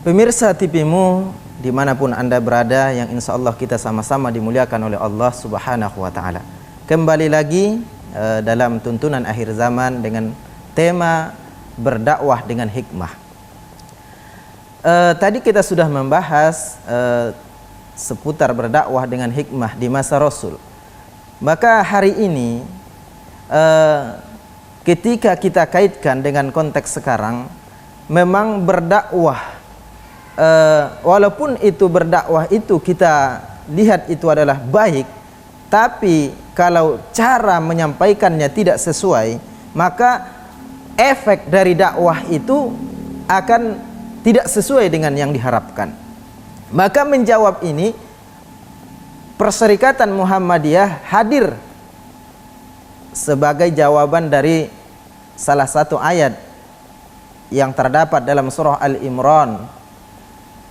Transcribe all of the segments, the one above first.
Pemirsa TV-Mu dimanapun Anda berada, yang insya Allah kita sama-sama dimuliakan oleh Allah Subhanahu wa Ta'ala. Kembali lagi dalam tuntunan akhir zaman dengan tema berdakwah dengan hikmah. Tadi kita sudah membahas seputar berdakwah dengan hikmah di masa Rasul. Maka hari ini ketika kita kaitkan dengan konteks sekarang, memang berdakwah, walaupun itu berdakwah itu kita lihat itu adalah baik, tapi kalau cara menyampaikannya tidak sesuai, maka efek dari dakwah itu akan tidak sesuai dengan yang diharapkan. Maka menjawab ini, Perserikatan Muhammadiyah hadir sebagai jawaban dari salah satu ayat yang terdapat dalam surah Al-Imran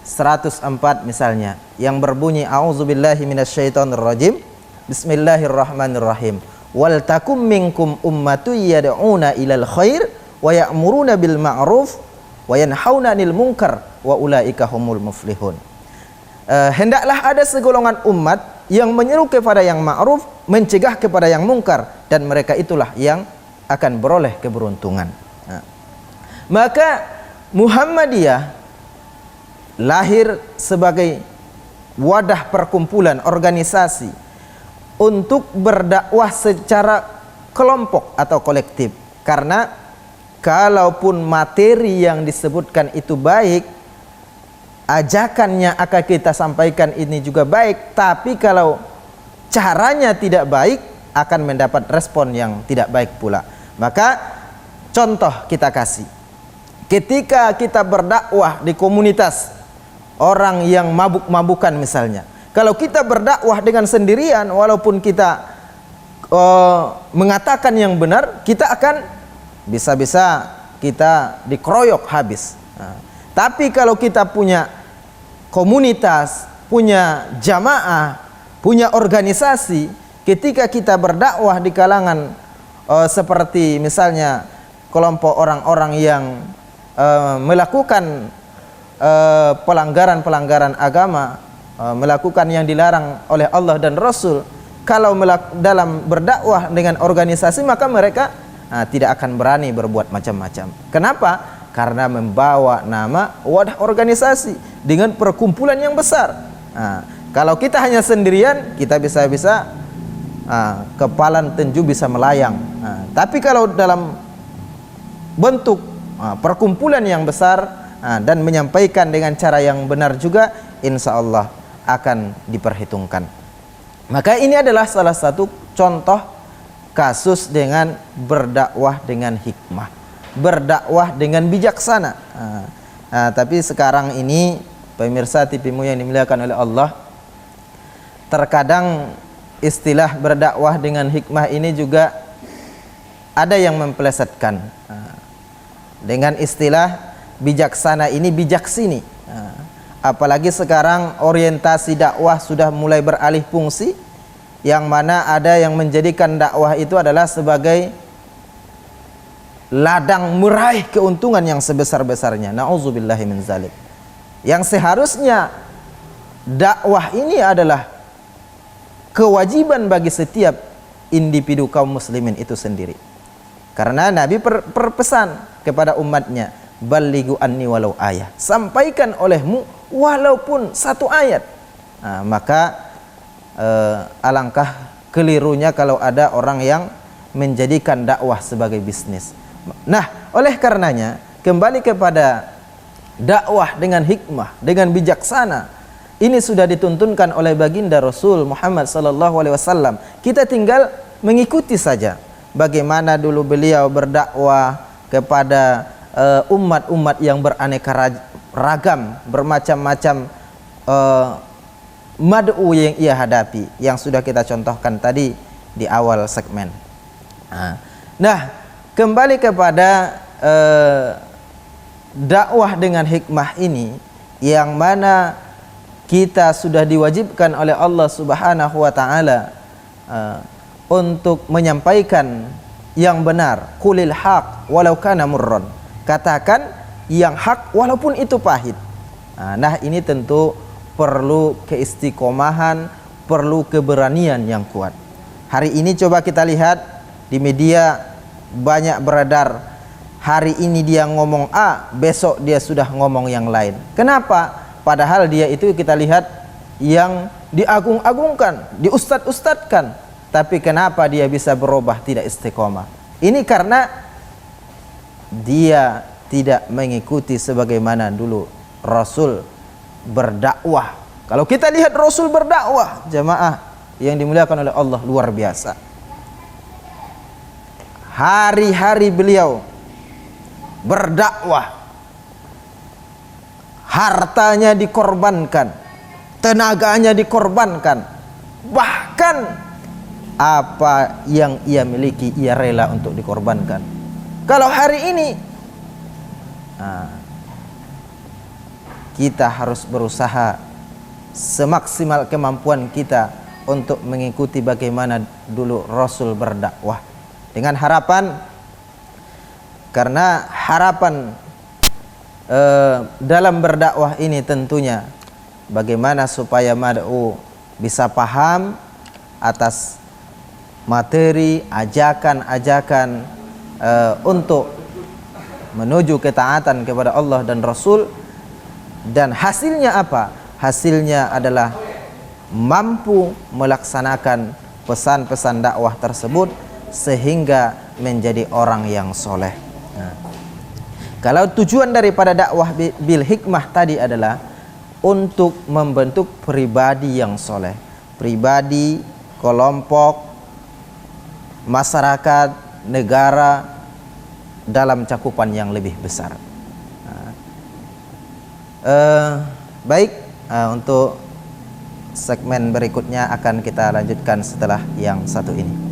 104 misalnya, yang berbunyi a'udzubillahi minasyaitonirrajim, bismillahirrahmanirrahim, wal takum minkum ummatu yad'una ilal khair wa ya'muruna bil ma'ruf wa yanhauna 'anil munkar wa ulaika humul muflihun. Hendaklah ada segolongan umat yang menyeru kepada yang ma'ruf, mencegah kepada yang mungkar, dan mereka itulah yang akan beroleh keberuntungan. Maka Muhammadiyah lahir sebagai wadah perkumpulan organisasi untuk berdakwah secara kelompok atau kolektif. Karena kalaupun materi yang disebutkan itu baik, ajakannya akan kita sampaikan ini juga baik, tapi kalau caranya tidak baik akan mendapat respon yang tidak baik pula. Maka contoh kita kasih, ketika kita berdakwah di komunitas orang yang mabuk-mabukan misalnya, kalau kita berdakwah dengan sendirian, walaupun kita mengatakan yang benar, kita akan bisa-bisa kita dikeroyok habis. Tapi kalau kita punya komunitas, punya jamaah, punya organisasi, ketika kita berdakwah di kalangan seperti misalnya kelompok orang-orang yang melakukan pelanggaran-pelanggaran agama, melakukan yang dilarang oleh Allah dan Rasul, kalau dalam berdakwah dengan organisasi, maka mereka tidak akan berani berbuat macam-macam. Kenapa? Karena membawa nama wadah organisasi dengan perkumpulan yang besar. Kalau kita hanya sendirian, kita bisa-bisa kepalan tenju bisa melayang. Tapi kalau dalam bentuk perkumpulan yang besar dan menyampaikan dengan cara yang benar juga, insya Allah akan diperhitungkan. Maka ini adalah salah satu contoh kasus dengan berdakwah dengan hikmah, berdakwah dengan bijaksana. Tapi sekarang ini pemirsa TV-Mu yang dimuliakan oleh Allah, terkadang istilah berdakwah dengan hikmah ini juga ada yang mempelesetkan. Dengan istilah bijaksana ini bijak sini. Apalagi sekarang orientasi dakwah sudah mulai beralih fungsi, yang mana ada yang menjadikan dakwah itu adalah sebagai ladang meraih keuntungan yang sebesar-besarnya. Nauzubillahi min zalik. Yang seharusnya dakwah ini adalah kewajiban bagi setiap individu kaum muslimin itu sendiri. Karena Nabi berpesan kepada umatnya, balighu anni walau ayah, sampaikan olehmu walaupun satu ayat. Maka alangkah kelirunya kalau ada orang yang menjadikan dakwah sebagai bisnis. Nah, oleh karenanya kembali kepada dakwah dengan hikmah, dengan bijaksana. Ini sudah dituntunkan oleh baginda Rasul Muhammad SAW. Kita tinggal mengikuti saja bagaimana dulu beliau berdakwah kepada umat-umat yang beraneka ragam, bermacam-macam mad'u yang ia hadapi, yang sudah kita contohkan tadi di awal segmen. Nah, kembali kepada dakwah dengan hikmah ini, yang mana kita sudah diwajibkan oleh Allah Subhanahu wa Ta'ala untuk menyampaikan yang benar. Qulil haq walau kana murran, katakan yang hak walaupun itu pahit. Nah, ini tentu perlu keistiqomahan, perlu keberanian yang kuat. Hari ini coba kita lihat di media banyak beredar, hari ini dia ngomong A, besok dia sudah ngomong yang lain. Kenapa? Padahal dia itu kita lihat yang diagung-agungkan, diustad-ustadkan, tapi kenapa dia bisa berubah tidak istiqomah? Ini karena dia tidak mengikuti sebagaimana dulu Rasul berdakwah. Kalau kita lihat Rasul berdakwah, jamaah yang dimuliakan oleh Allah, luar biasa. Hari-hari beliau berdakwah, hartanya dikorbankan, tenaganya dikorbankan, bahkan apa yang ia miliki ia rela untuk dikorbankan. Kalau hari ini kita harus berusaha semaksimal kemampuan kita untuk mengikuti bagaimana dulu Rasul berdakwah, dengan harapan, karena harapan dalam berdakwah ini tentunya bagaimana supaya mad'u bisa paham atas materi ajakan-ajakan untuk menuju ketaatan kepada Allah dan Rasul. Dan hasilnya apa? Hasilnya adalah mampu melaksanakan pesan-pesan dakwah tersebut sehingga menjadi orang yang soleh. Kalau tujuan daripada dakwah bil hikmah tadi adalah untuk membentuk pribadi yang soleh, pribadi, kelompok, masyarakat, negara dalam cakupan yang lebih besar. Baik, untuk segmen berikutnya akan kita lanjutkan setelah yang satu ini.